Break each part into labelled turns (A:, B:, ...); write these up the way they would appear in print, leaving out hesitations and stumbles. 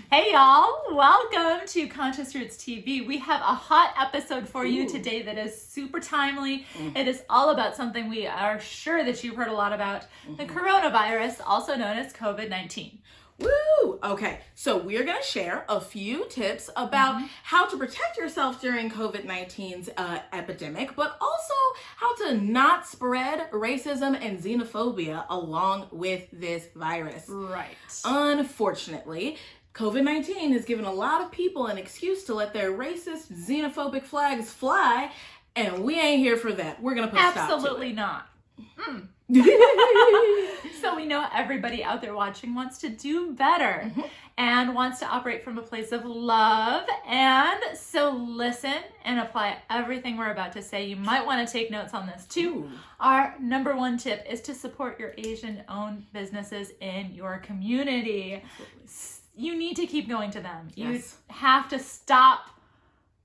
A: Hey y'all, welcome to Conscious Roots TV. We have a hot episode for you today that is super timely. It is all about something we are sure that you've heard a lot about, the coronavirus, also known as COVID-19.
B: Woo! Okay, so we're going to share a few tips about how to protect yourself during COVID-19's epidemic, but also how to not spread racism and xenophobia along with this virus.
A: Right.
B: Unfortunately, COVID-19 has given a lot of people an excuse to let their racist, xenophobic flags fly, and we ain't here for that. We're going to put a stop to it.
A: Absolutely not. So we know everybody out there watching wants to do better and wants to operate from a place of love. And so listen and apply everything we're about to say. You might want to take notes on this too. Our number one tip is to support your Asian-owned businesses in your community. You need to keep going to them.
B: Yes.
A: You have to stop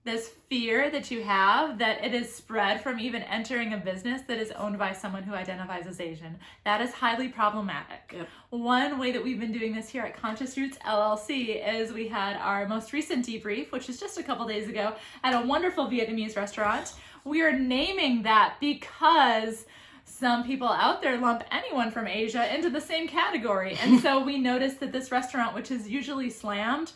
A: this fear that you have that it is spread from even entering a business that is owned by someone who identifies as Asian. That is highly problematic.
B: Yep.
A: One way that we've been doing this here at Conscious Roots LLC is we had our most recent debrief, which was just a couple days ago, at a wonderful Vietnamese restaurant. We are naming that because some people out there lump anyone from Asia into the same category. And so we noticed that this restaurant, which is usually slammed,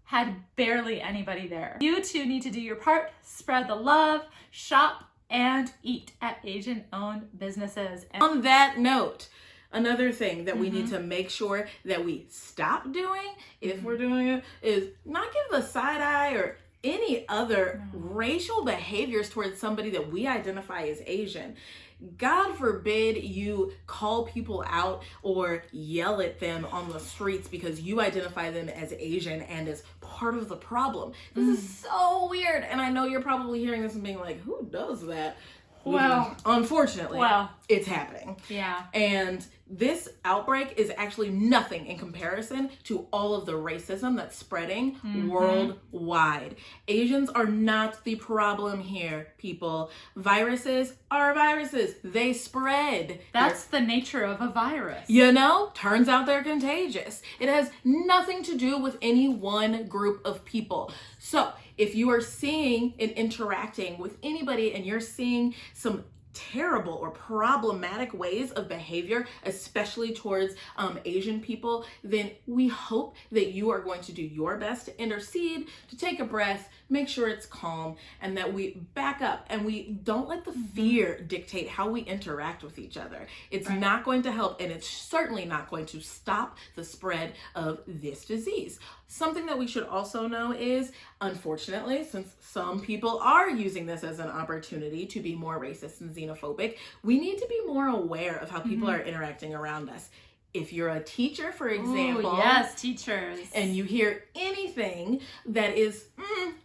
A: had barely anybody there. You too need to do your part, spread the love, shop, and eat at Asian-owned businesses. And
B: on that note, another thing that we need to make sure that we stop doing, if we're doing it, is not give the side eye or any other racial behaviors towards somebody that we identify as Asian. God forbid you call people out or yell at them on the streets because you identify them as Asian and as part of the problem. This is so weird. And I know you're probably hearing this and being like, who does that?
A: Well,
B: unfortunately, it's happening.
A: Yeah.
B: And this outbreak is actually nothing in comparison to all of the racism that's spreading worldwide. Asians are not the problem here, people. Viruses are viruses. They spread.
A: That's the nature of a virus.
B: You know, turns out they're contagious. It has nothing to do with any one group of people. So if you are seeing and interacting with anybody and you're seeing some terrible or problematic ways of behavior, especially towards Asian people, then we hope that you are going to do your best to intercede, to take a breath, make sure it's calm, and that we back up and we don't let the fear dictate how we interact with each other. It's not going to help, and it's certainly not going to stop the spread of this disease. Something that we should also know is, unfortunately, since some people are using this as an opportunity to be more racist and xenophobic, we need to be more aware of how people are interacting around us. If you're a teacher, for example,
A: yes, teachers,
B: and you hear anything that is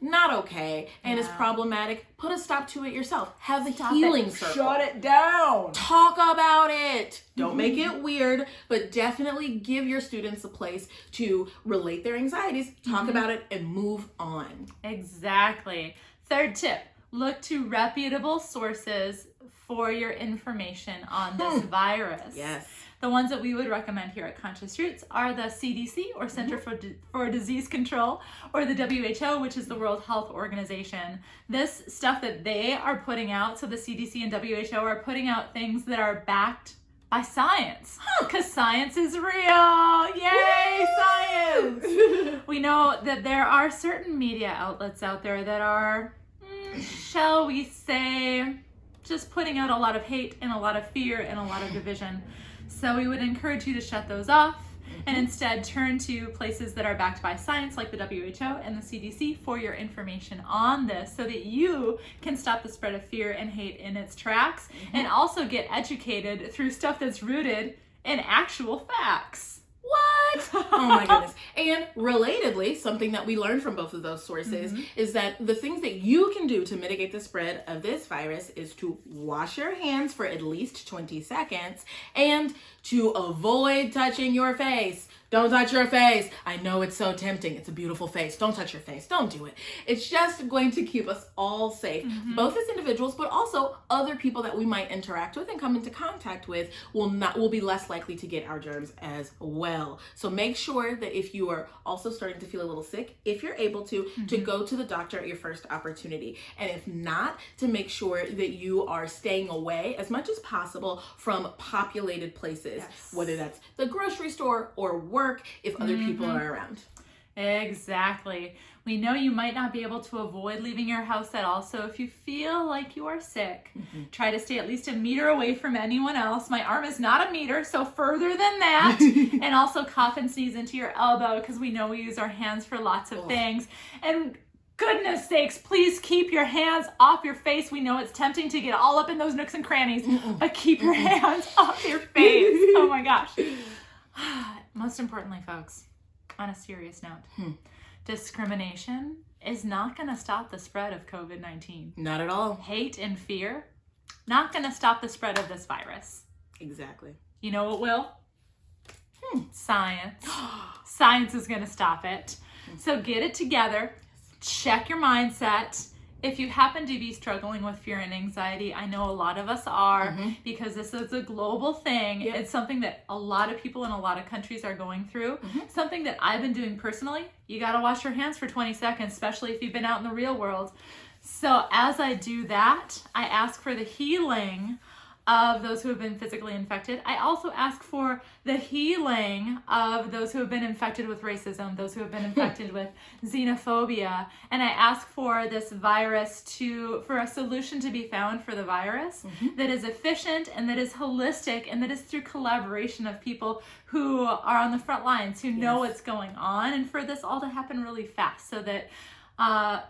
B: not okay and is problematic, put a stop to it yourself. Have the healing circle.
C: Shut it down.
B: Talk about it. Don't make it weird, but definitely give your students a place to relate their anxieties, talk about it, and move on.
A: Exactly. Third tip, look to reputable sources for your information on this virus.
B: Yes.
A: The ones that we would recommend here at Conscious Roots are the CDC, or Center for Disease Control, or the WHO, which is the World Health Organization. This stuff that they are putting out, so the CDC and WHO are putting out things that are backed by science, because science is real. Yay, science! We know that there are certain media outlets out there that are, shall we say, just putting out a lot of hate and a lot of fear and a lot of division. So we would encourage you to shut those off and instead turn to places that are backed by science, like the WHO and the CDC, for your information on this, so that you can stop the spread of fear and hate in its tracks and also get educated through stuff that's rooted in actual facts.
B: What? Oh my goodness. And relatedly, something that we learned from both of those sources is that the things that you can do to mitigate the spread of this virus is to wash your hands for at least 20 seconds and to avoid touching your face. Don't touch your face. I know it's so tempting. It's a beautiful face. Don't touch your face. Don't do it. It's just going to keep us all safe, both as individuals, but also other people that we might interact with and come into contact with will be less likely to get our germs as well. So make sure that if you are also starting to feel a little sick, if you're able to go to the doctor at your first opportunity. And if not, to make sure that you are staying away as much as possible from populated places, whether that's the grocery store or work, if other people are around.
A: Exactly. We know you might not be able to avoid leaving your house at all, so if you feel like you are sick, try to stay at least a meter away from anyone else. My arm is not a meter, so further than that. And also cough and sneeze into your elbow, because we know we use our hands for lots of things. And goodness sakes, please keep your hands off your face. We know it's tempting to get all up in those nooks and crannies, but keep your hands off your face. Oh my gosh. Most importantly, folks, on a serious note, discrimination is not going to stop the spread of COVID-19.
B: Not at all.
A: Hate and fear, not going to stop the spread of this virus.
B: Exactly.
A: You know what will? Science. Science is going to stop it. So get it together. Check your mindset. If you happen to be struggling with fear and anxiety, I know a lot of us are, because this is a global thing. It's something that a lot of people in a lot of countries are going through. Something that I've been doing personally. You got to wash your hands for 20 seconds, especially if you've been out in the real world. So as I do that, I ask for the healing of those who have been physically infected. I also ask for the healing of those who have been infected with racism, those who have been infected with xenophobia. And I ask for this virus for a solution to be found for the virus that is efficient and that is holistic and that is through collaboration of people who are on the front lines, who know what's going on, and for this all to happen really fast so that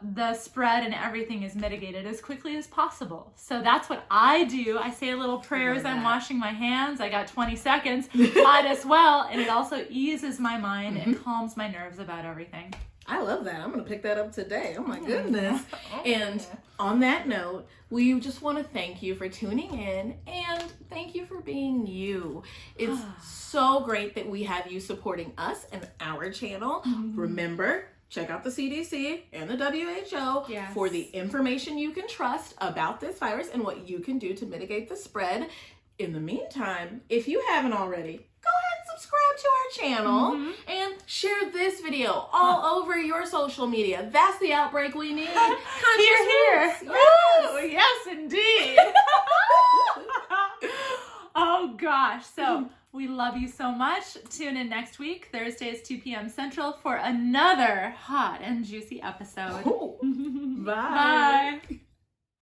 A: the spread and everything is mitigated as quickly as possible. So that's what I do. I say a little prayer as I'm washing my hands. I got 20 seconds. Might as well. And it also eases my mind and calms my nerves about everything.
B: I love that. I'm going to pick that up today. Oh my goodness. And on that note, we just want to thank you for tuning in and thank you for being you. It's so great that we have you supporting us and our channel. Remember, check out the CDC and the WHO for the information you can trust about this virus and what you can do to mitigate the spread. In the meantime, if you haven't already, go ahead and subscribe to our channel and share this video all over your social media. That's the outbreak we need.
A: Here. Yes, indeed. Oh gosh. So we love you so much. Tune in next week, Thursdays, 2 p.m. Central, for another hot and juicy episode.
B: Bye.
A: Bye.